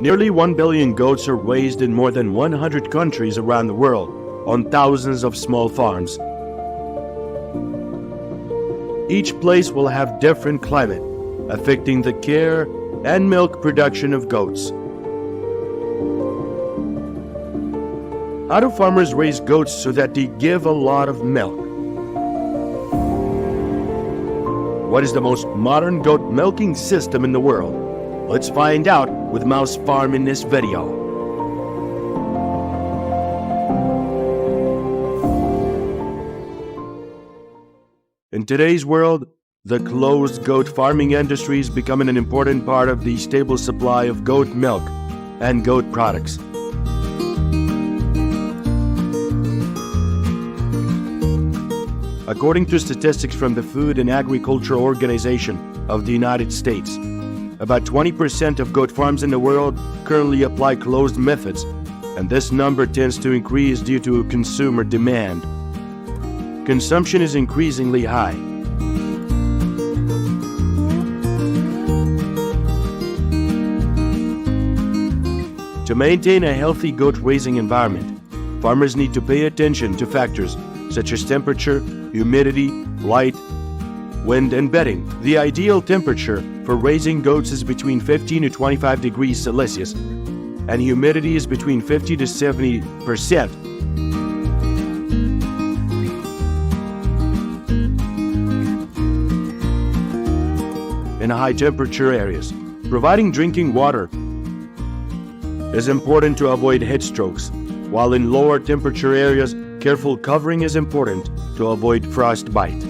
Nearly 1 billion goats are raised in more than 100 countries around the world on thousands of small farms. Each place will have different climate, affecting the care and milk production of goats. How do farmers raise goats so that they give a lot of milk? What is the most modern goat milking system in the world? Let's find out with Mouse Farm in this video. In today's world, the closed goat farming industry is becoming an important part of the stable supply of goat milk and goat products. According to statistics from the Food and Agriculture Organization of the United States, about 20% of goat farms in the world currently apply closed methods, and this number tends to increase due to consumer demand. Consumption is increasingly high. To maintain a healthy goat raising environment, farmers need to pay attention to factors such as temperature, humidity, light, wind, and bedding. The ideal temperature for raising goats is between 15 to 25 degrees Celsius, and humidity is between 50 to 70%. In high temperature areas, providing drinking water is important to avoid heat strokes, while in lower temperature areas, careful covering is important to avoid frostbite.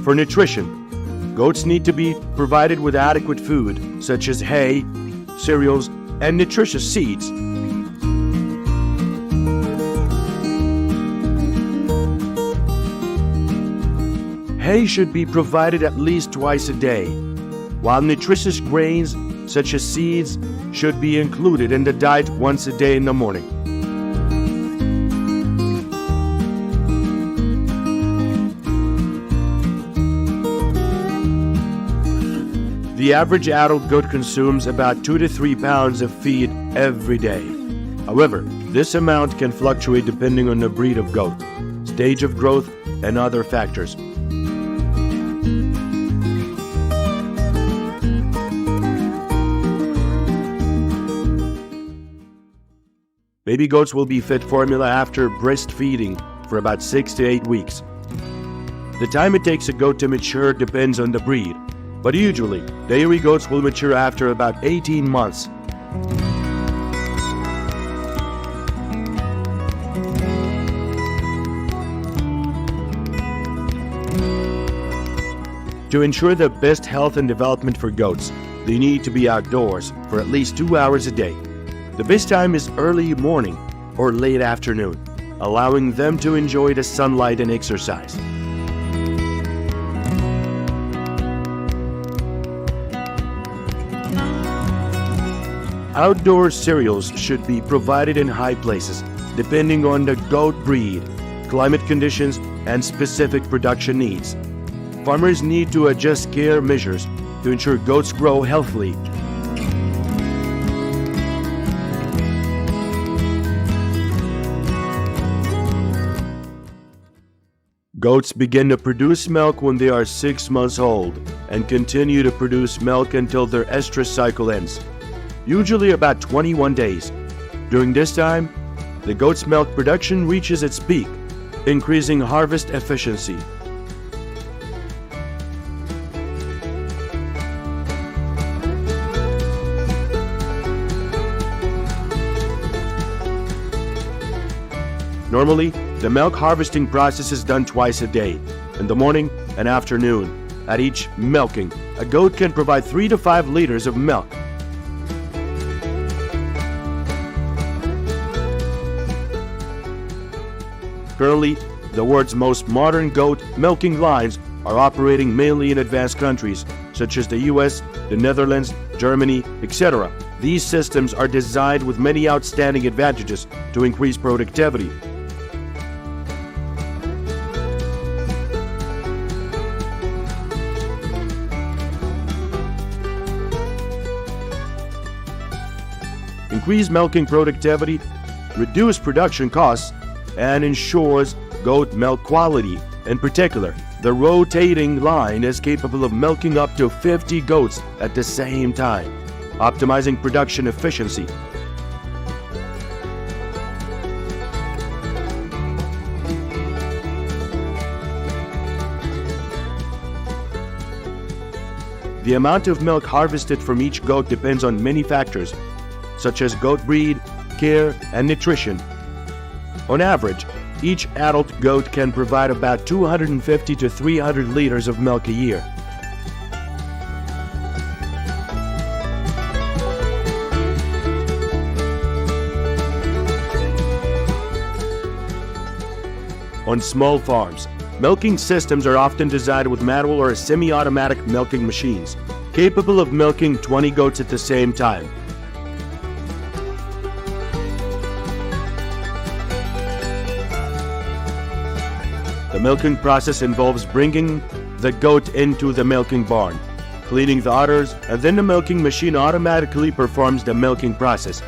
For nutrition, goats need to be provided with adequate food such as hay, cereals, and nutritious seeds. Hay should be provided at least twice a day, while nutritious grains such as seeds should be included in the diet once a day in the morning. The average adult goat consumes about 2 to 3 pounds of feed every day. However, this amount can fluctuate depending on the breed of goat, stage of growth, and other factors. Baby goats will be fed formula after breastfeeding for about 6 to 8 weeks. The time it takes a goat to mature depends on the breed, but usually dairy goats will mature after about 18 months. To ensure the best health and development for goats, they need to be outdoors for at least 2 hours a day. The best time is early morning or late afternoon, allowing them to enjoy the sunlight and exercise. Outdoor cereals should be provided in high places, depending on the goat breed, climate conditions, and specific production needs. Farmers need to adjust care measures to ensure goats grow healthily. Goats begin to produce milk when they are 6 months old and continue to produce milk until their estrus cycle ends, usually about 21 days. During this time, the goat's milk production reaches its peak, increasing harvest efficiency. Normally, the milk harvesting process is done twice a day, in the morning and afternoon. At each milking, a goat can provide 3 to 5 liters of milk. Currently, the world's most modern goat milking lines are operating mainly in advanced countries, such as the US, the Netherlands, Germany, etc. These systems are designed with many outstanding advantages to increase productivity. increase milking productivity, reduce production costs, and ensures goat milk quality. In particular, the rotating line is capable of milking up to 50 goats at the same time, optimizing production efficiency. The amount of milk harvested from each goat depends on many factors, such as goat breed, care, and nutrition. On average, each adult goat can provide about 250 to 300 liters of milk a year. On small farms, milking systems are often designed with manual or semi-automatic milking machines, capable of milking 20 goats at the same time. The milking process involves bringing the goat into the milking barn, cleaning the udders, and then the milking machine automatically performs the milking process.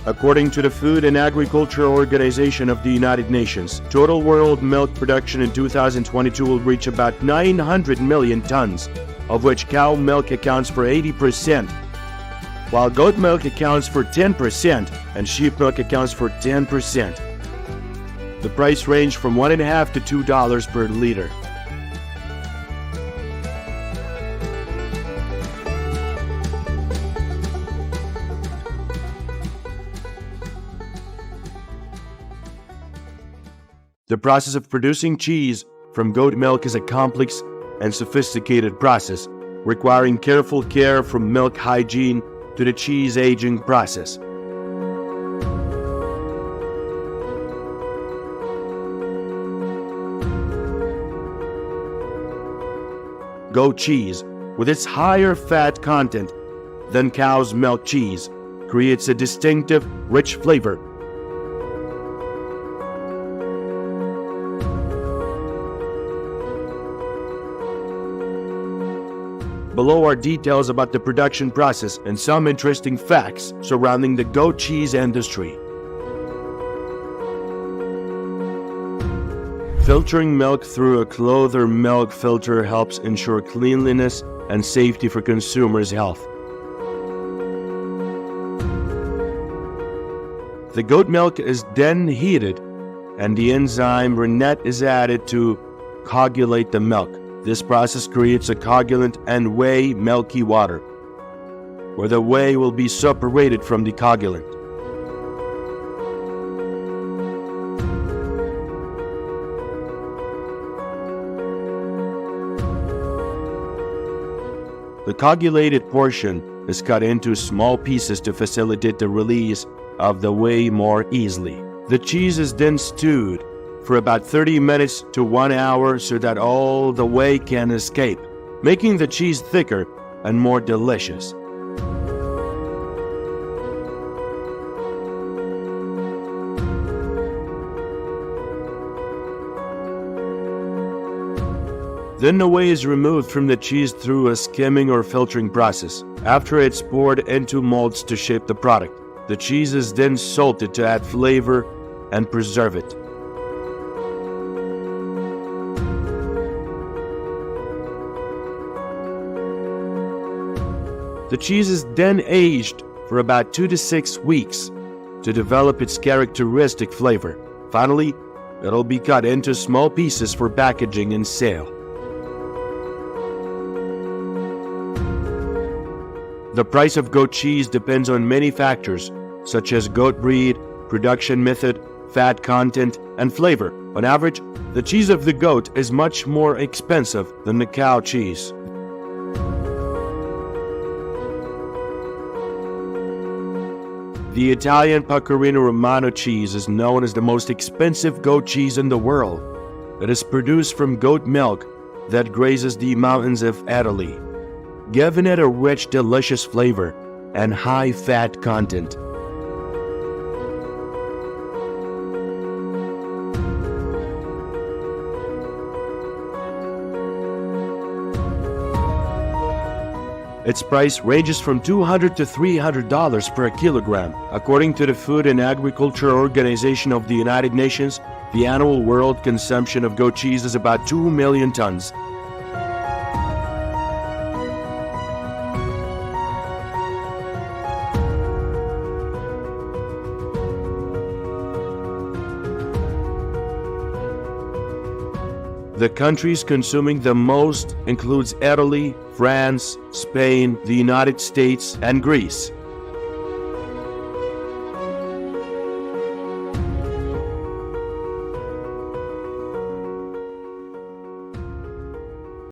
According to the Food and Agriculture Organization of the United Nations, total world milk production in 2022 will reach about 900 million tons, of which cow milk accounts for 80%, while goat milk accounts for 10% and sheep milk accounts for 10%. The price range from $1.50 to $2 per liter. The process of producing cheese from goat milk is a complex and sophisticated process, requiring careful care from milk hygiene to the cheese aging process. Goat cheese, with its higher fat content than cow's milk cheese, creates a distinctive, rich flavor. Below are details about the production process and some interesting facts surrounding the goat cheese industry. Filtering milk through a cloth or milk filter helps ensure cleanliness and safety for consumers' health. The goat milk is then heated, and the enzyme rennet is added to coagulate the milk. This process creates a coagulant and whey milky water, where the whey will be separated from the coagulant. The coagulated portion is cut into small pieces to facilitate the release of the whey more easily. The cheese is then stewed for about 30 minutes to 1 hour so that all the whey can escape, making the cheese thicker and more delicious. Then the whey is removed from the cheese through a skimming or filtering process. After it's poured into molds to shape the product, the cheese is then salted to add flavor and preserve it. The cheese is then aged for about 2 to 6 weeks to develop its characteristic flavor. Finally, it'll be cut into small pieces for packaging and sale. The price of goat cheese depends on many factors, such as goat breed, production method, fat content, and flavor. On average, the cheese of the goat is much more expensive than the cow cheese. The Italian Pecorino Romano cheese is known as the most expensive goat cheese in the world. It is produced from goat milk that grazes the mountains of Italy, giving it a rich, delicious flavor and high fat content. Its price ranges from $200 to $300 per kilogram. According to the Food and Agriculture Organization of the United Nations, the annual world consumption of goat cheese is about 2 million tons. The countries consuming the most includes Italy, France, Spain, the United States, and Greece.